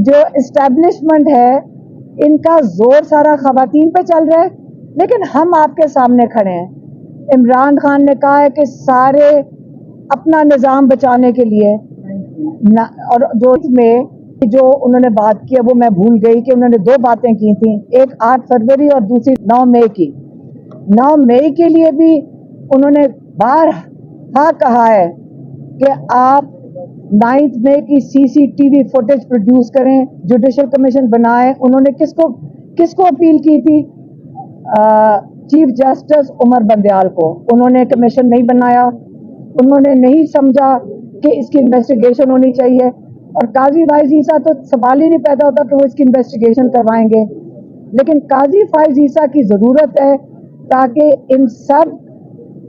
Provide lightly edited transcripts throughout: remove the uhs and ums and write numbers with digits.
जो इस्टेब्लिशमेंट है इनका जोर सारा खवातीन पे चल रहा है, लेकिन हम आपके सामने खड़े हैं। इमरान खान ने कहा है कि सारे अपना निज़ाम बचाने के लिए और जो उन्होंने बात की है वो मैं भूल गई कि उन्होंने दो बातें की थी, एक 8 फरवरी और दूसरी 9 मई की। 9 मई के लिए भी उन्होंने बारहा कहा है कि आप 9 मई की CCTV फुटेज प्रोड्यूस करें, जुडिशल कमीशन बनाएं। उन्होंने किसको अपील की थी? चीफ जस्टिस उमर बंदयाल को। उन्होंने कमीशन नहीं बनाया, उन्होंने नहीं समझा कि इसकी इन्वेस्टिगेशन होनी चाहिए, और काजी फाइज ईसा तो सवाल ही नहीं पैदा होता कि वो इसकी इन्वेस्टिगेशन करवाएंगे। लेकिन काजी फाइज ईसा की ज़रूरत है ताकि इन सब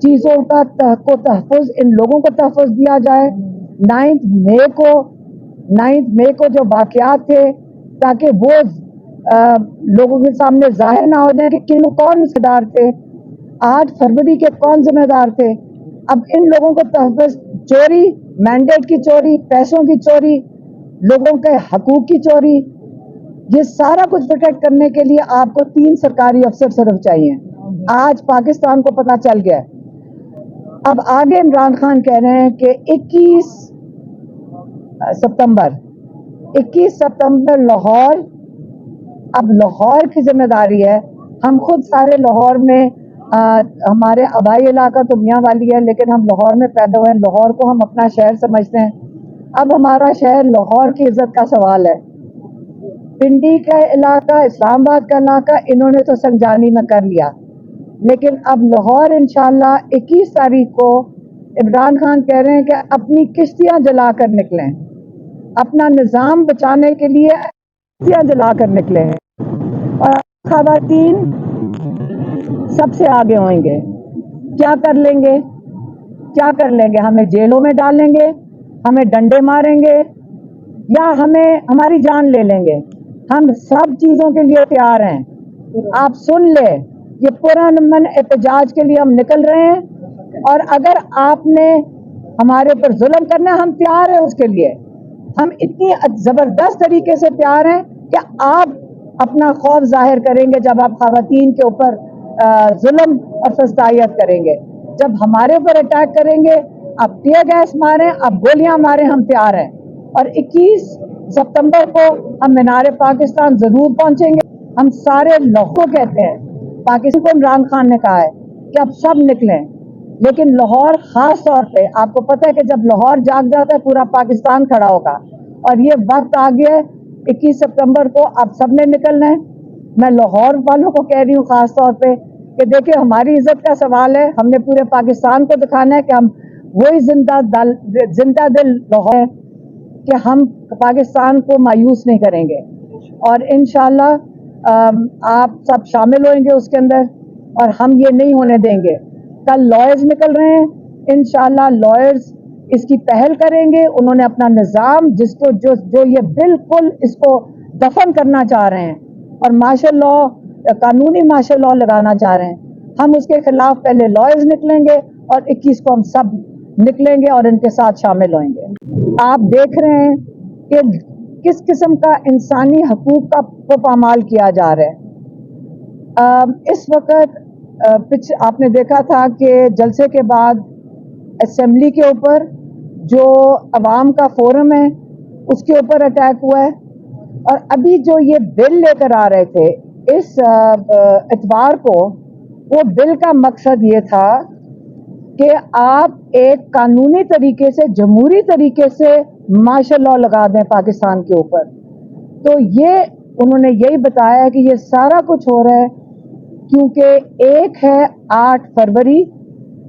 चीज़ों का तहफ़्फ़ुज़, इन लोगों को तहफ़्फ़ुज़ दिया जाए। 9 मई को जो वाक़यात थे, ताकि वो लोगों के सामने जाहिर ना हो जाए कि कौन जिम्मेदार थे, 8 फरवरी के कौन जिम्मेदार थे। अब इन लोगों को तहफ़्फ़ुज़, चोरी, मैंडेट की चोरी, पैसों की चोरी, लोगों के हकूक़ की चोरी, ये सारा कुछ प्रोटेक्ट करने के लिए आपको 3 सरकारी अफसर सिर्फ चाहिए। आज पाकिस्तान को पता चल गया। अब आगे इमरान खान कह रहे हैं कि 21 सितंबर लाहौर, अब लाहौर की जिम्मेदारी है। हम खुद सारे लाहौर में, हमारे आबाई इलाका तो मियाँ वाली है, लेकिन हम लाहौर में पैदा हुए हैं, लाहौर को हम अपना शहर समझते हैं। अब हमारा शहर लाहौर की इज्जत का सवाल है। पिंडी का इलाका, इस्लामाबाद का इलाका इन्होंने तो संजानी में कर लिया, लेकिन अब लाहौर इंशाल्लाह 21 तारीख को इमरान खान कह रहे हैं कि अपनी किश्तियां जला कर निकलें, अपना निज़ाम बचाने के लिए किश्तियां जला कर निकले हैं, और ख़वातीन सबसे आगे होंगे। क्या कर लेंगे? हमें जेलों में डालेंगे, हमें डंडे मारेंगे, या हमारी जान ले लेंगे? हम सब चीज़ों के लिए तैयार हैं। आप सुन ले, ये पुरअमन एहतजाज के लिए हम निकल रहे हैं, और अगर आपने हमारे पर जुल्म करना है, हम तैयार हैं उसके लिए। हम इतनी ज़बरदस्त तरीके से तैयार हैं कि आप अपना खौफ जाहिर करेंगे जब आप ख़वातीन के ऊपर जुल्म और फस्दायत करेंगे। जब हमारे ऊपर अटैक करेंगे, आप टीयर गैस मारें, आप गोलियां मारें, हम तैयार हैं। और 21 सितंबर को हम मीनार पाकिस्तान जरूर पहुंचेंगे। हम सारे लोगों कहते हैं, पाकिस्तान को इमरान खान ने कहा है कि अब सब निकलें, लेकिन लाहौर खास तौर पे, आपको पता है कि जब लाहौर जाग जाता है पूरा पाकिस्तान खड़ा होगा, और ये वक्त आ गया है 21 सितंबर को अब सबने निकलना है। मैं लाहौर वालों को कह रही हूँ खास तौर पे कि देखिए, हमारी इज्जत का सवाल है। हमने पूरे पाकिस्तान को दिखाना है कि हम वही जिंदा दिल लाहौर है, कि हम पाकिस्तान को मायूस नहीं करेंगे। और इंशाल्लाह आप सब शामिल होंगे उसके अंदर, और हम ये नहीं होने देंगे। कल लॉयर्स निकल रहे हैं, इंशाल्लाह लॉयर्स इसकी पहल करेंगे। उन्होंने अपना निज़ाम, जिसको जो ये बिल्कुल इसको दफन करना चाह रहे हैं और मार्शल लॉ, कानूनी मार्शल लॉ लगाना चाह रहे हैं, हम उसके खिलाफ पहले लॉयर्स निकलेंगे, और 21 को हम सब निकलेंगे और इनके साथ शामिल होंगे। आप देख रहे हैं कि किस किस्म का इंसानी हकूक का पामाल किया जा रहा है। इस वक्त आपने देखा था कि जलसे के बाद असेंबली के ऊपर जो अवाम का फोरम है उसके ऊपर अटैक हुआ है, और अभी जो ये बिल लेकर आ रहे थे इस इतवार को, वो बिल का मकसद ये था कि आप एक कानूनी तरीके से, जमहूरी तरीके से मार्शल लॉ लगा दें पाकिस्तान के ऊपर। तो ये उन्होंने यही बताया कि ये सारा कुछ हो रहा है क्योंकि एक है 8 फरवरी,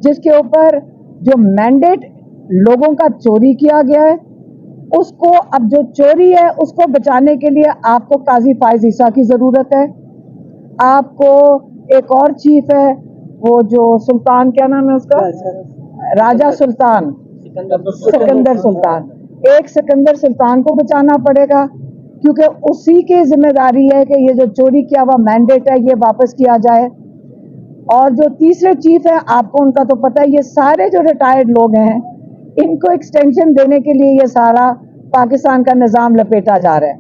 जिसके ऊपर जो मैंडेट लोगों का चोरी किया गया है, उसको, अब जो चोरी है उसको बचाने के लिए आपको काजी फाइज ईसा की ज़रूरत है। आपको एक और चीफ है, वो जो सुल्तान, क्या नाम है उसका, राजा सुल्तान, सिकंदर सुल्तान, एक सिकंदर सुल्तान को बचाना पड़ेगा, क्योंकि उसी की जिम्मेदारी है कि ये जो चोरी किया हुआ मैंडेट है ये वापस किया जाए। और जो तीसरे चीफ है, आपको उनका तो पता है, ये सारे जो रिटायर्ड लोग हैं इनको एक्सटेंशन देने के लिए ये सारा पाकिस्तान का निज़ाम लपेटा जा रहा है।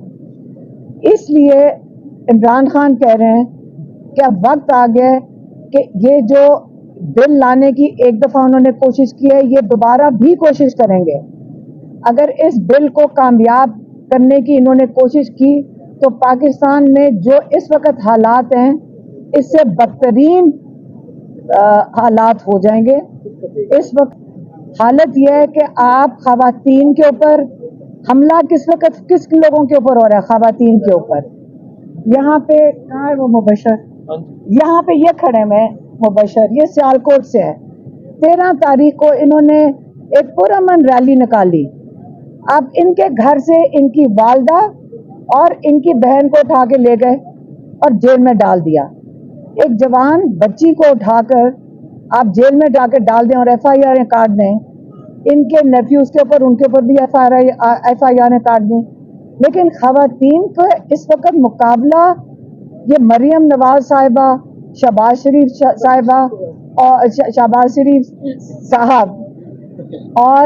اس لیے عمران خان کہہ رہے ہیں کہ اب وقت آ گیا ہے کہ یہ جو بل لانے کی ایک دفعہ انہوں نے کوشش کی ہے, یہ دوبارہ بھی کوشش کریں گے. اگر اس بل کو کامیاب کرنے کی انہوں نے کوشش کی تو پاکستان میں جو اس وقت حالات ہیں اس سے بدترین حالات ہو جائیں گے. اس وقت حالت یہ ہے کہ آپ خواتین کے اوپر حملہ کس وقت کس لوگوں کے اوپر ہو رہا ہے؟ خواتین کے اوپر. یہاں پہ کہاں ہے وہ مبشر؟ یہاں پہ یہ کھڑے میں مبشر, یہ سیالکوٹ سے ہے. 13 تاریخ کو انہوں نے ایک پرامن ریلی نکالی. اب ان کے گھر سے ان کی والدہ اور ان کی بہن کو اٹھا کے لے گئے اور جیل میں ڈال دیا. ایک جوان بچی کو اٹھا کر آپ جیل میں جا کے ڈال دیں اور ایف آئی آر کاٹ دیں. ان کے نیفیوز کے اوپر ان کے اوپر بھی ایف آئی آر کاٹ دیں. لیکن خواتین کو اس وقت مقابلہ یہ مریم نواز صاحبہ, شہباز شریف صاحبہ اور شہباز شریف صاحب اور